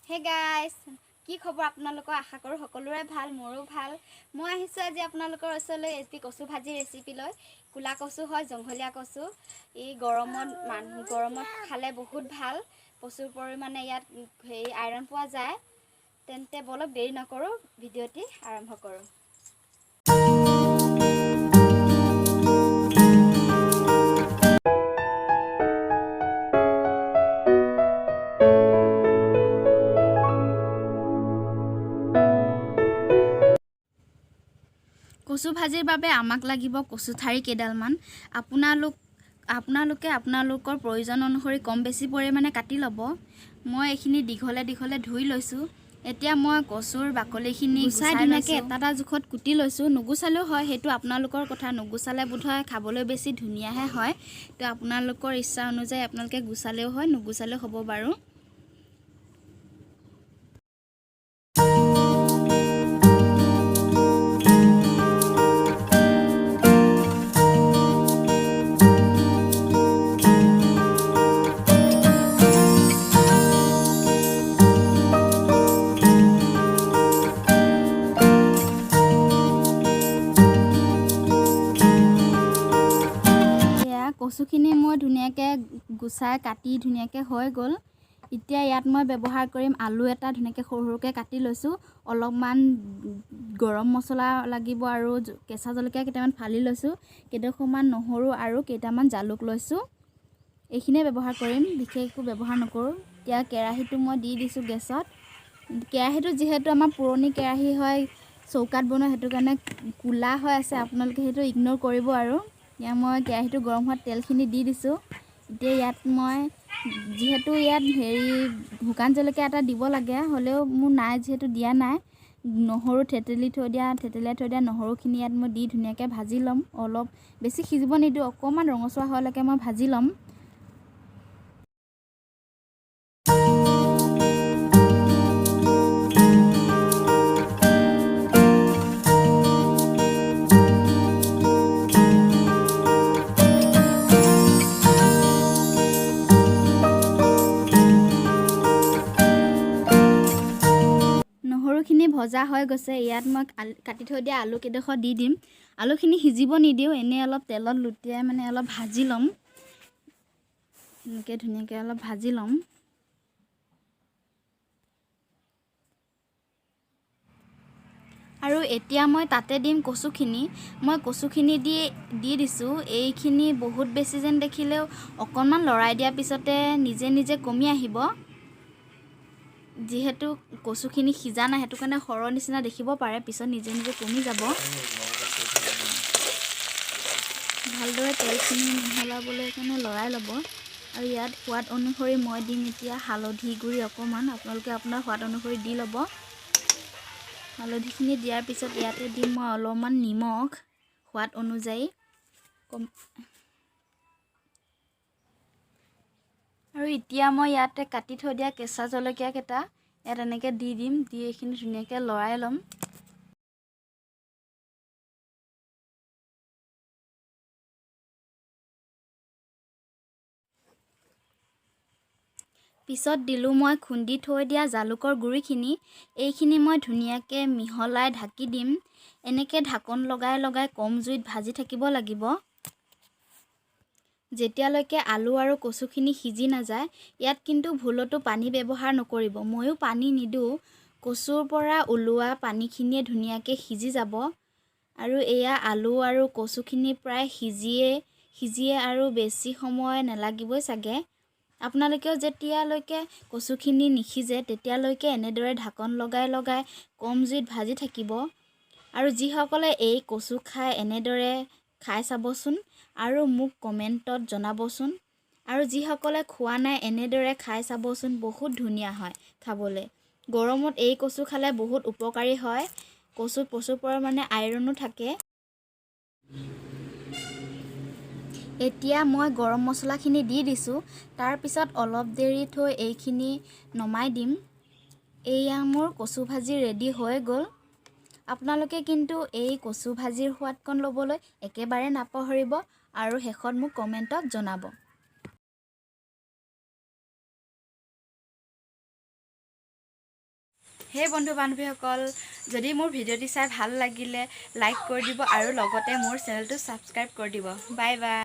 Hey guys, কি খবৰ আপোনালোকৰ? আশা কৰোঁ সকলোৰে ভাল, মোৰো ভাল। মই আহিছোঁ আজি আপোনালোকৰ ওচৰলৈ এটি কচু ভাজি ৰেচিপি লৈ। ক'লা কচু হয়, জংঘলীয়া কচু। এই গৰমত খালে বহুত ভাল। প্ৰচুৰ পৰিমাণে ইয়াত আইৰণ পোৱা যায়। তেন্তে বলক দেৰি নকৰোঁ, ভিডিঅ'টি আৰম্ভ কৰোঁ। কচু ভাজিৰ বাবে আমাক লাগিব কচু ঠাৰি কেইডালমান। আপোনালোকে আপোনালোকৰ প্ৰয়োজন অনুসৰি কম বেছি পৰিমাণে কাটি ল'ব। মই এইখিনি দীঘলে দীঘলে ধুই লৈছোঁ। এতিয়া মই কচুৰ বাকলিখিনি গুচাই ধুনীয়াকৈ এটা জোখত কুটি লৈছোঁ। নুগুচালেও হয়, সেইটো আপোনালোকৰ কথা। নুগুচালে বোধহয় খাবলৈ বেছি ধুনীয়াহে হয়। তো আপোনালোকৰ ইচ্ছা অনুযায়ী আপোনালোকে গুচালেও হয়, নুগুচালেও হ'ব বাৰু। কচুখিনি মই ধুনীয়াকৈ গুচাই কাটি ধুনীয়াকৈ হৈ গ'ল। এতিয়া ইয়াত মই ব্যৱহাৰ কৰিম আলু এটা ধুনীয়াকৈ সৰু সৰুকৈ কাটি লৈছোঁ। অলপমান গৰম মছলা লাগিব আৰু কেঁচা জলকীয়া কেইটামান ফালি লৈছোঁ। কেইডোখৰমান নহৰু আৰু কেইটামান জালুক লৈছোঁ। এইখিনিয়ে ব্যৱহাৰ কৰিম, বিশেষ একো ব্যৱহাৰ নকৰোঁ। এতিয়া কেৰাহীটো মই দি দিছোঁ গেছত। কেৰাহীটো যিহেতু আমাৰ পুৰণি কেৰাহী হয়, চৌকাত বনোৱা, সেইটো কাৰণে ক'লা হৈ আছে। আপোনালোকে সেইটো ইগন'ৰ কৰিব আৰু। এতিয়া মই কেৰাহীটো গৰম হোৱাত তেলখিনি দি দিছোঁ। এতিয়া ইয়াত মই যিহেতু ইয়াত শুকান জলকীয়া এটা দিব লাগে, হ'লেও মোৰ নাই যিহেতু দিয়া নাই। নহৰু থেতেলিয়াই থৈ দিয়া নহৰুখিনি ইয়াত মই দি ধুনীয়াকৈ ভাজি ল'ম। অলপ বেছি সিজিব নিদিওঁ, অকণমান ৰঙচুৱা হোৱালৈকে মই ভাজি ল'ম। নহৰুখিনি ভজা হৈ গৈছে। ইয়াত মই কাটি থৈ দিয়া আলু কেইডোখৰ দি দিম। আলুখিনি সিজিব নিদিওঁ, এনেই অলপ তেলত লুটিয়াই অলপ ভাজি ল'ম। এনেকৈ ধুনীয়াকৈ অলপ ভাজি ল'ম। আৰু এতিয়া মই তাতে দিম কচুখিনি। মই কচুখিনি দি দিছোঁ। এইখিনি বহুত বেছি যেন দেখিলেও অকণমান লৰাই দিয়াৰ পিছতে নিজে নিজে কমি আহিব। যিহেতু কচুখিনি সিজা নাই, সেইটো কাৰণে সৰৰ নিচিনা দেখিব পাৰে, পিছত নিজে নিজে কমি যাব। ভালদৰে তেলখিনি মিহলাবলৈ কাৰণে লৰাই ল'ব। আৰু ইয়াত সোৱাদ অনুসৰি মই দিম এতিয়া হালধি গুড়ি অকণমান। আপোনালোকে আপোনাৰ সোৱাদ অনুসৰি দি ল'ব। হালধিখিনি দিয়াৰ পিছত ইয়াতে দিম মই অলপমান নিমখ সোৱাদ অনুযায়ী। আৰু এতিয়া মই ইয়াতে কাটি থৈ দিয়া কেঁচা জলকীয়া কেইটা ইয়াত এনেকৈ দি দিম। দি এইখিনি ধুনীয়াকৈ লৰাই ল'ম। পিছত দিলোঁ মই খুন্দি থৈ দিয়া জালুকৰ গুড়িখিনি। এইখিনি মই ধুনীয়াকৈ মিহলাই ঢাকি দিম। এনেকৈ ঢাকন লগাই লগাই কম জুইত ভাজি থাকিব লাগিব, যেতিয়ালৈকে আলু আৰু কচুখিনি সিজি নাযায়। ইয়াত কিন্তু ভুলতো পানী ব্যৱহাৰ নকৰিব। ময়ো পানী নিদিওঁ, কচুৰ পৰা ওলোৱা পানীখিনিয়ে ধুনীয়াকৈ সিজি যাব। আৰু এয়া আলু আৰু কচুখিনি প্ৰায় সিজিয়ে আৰু বেছি সময় নালাগিবই চাগে। আপোনালোকেও যেতিয়ালৈকে কচুখিনি নিসিজে তেতিয়ালৈকে এনেদৰে ঢাকন লগাই লগাই কম জুইত ভাজি থাকিব। আৰু যিসকলে এই কচু খায় এনেদৰে খাই চাবচোন আৰু মোক কমেণ্টত জনাবচোন। আৰু যিসকলে খোৱা নাই এনেদৰে খাই চাবচোন, বহুত ধুনীয়া হয় খাবলৈ। গৰমত এই কচু খালে বহুত উপকাৰী হয়। কচুত প্ৰচুৰ পৰিমাণে আইৰণো থাকে। এতিয়া মই গৰম মছলাখিনি দি দিছোঁ। তাৰপিছত অলপ দেৰি থৈ এইখিনি নমাই দিম। এয়া মোৰ কচু ভাজি ৰেডি হৈ গ'ল। আপোনালোকে কিন্তু এই কচু ভাজিৰ সোৱাদকণ ল'বলৈ একেবাৰে নাপাহৰিব আৰু শেষত মোক কমেণ্টত জনাব। সেই বন্ধু বান্ধৱীসকল যদি মোৰ ভিডিঅ'টি চাই ভাল লাগিলে লাইক কৰি দিব আৰু লগতে মোৰ চেনেলটো ছাবস্ক্ৰাইব কৰি দিব বাই বাই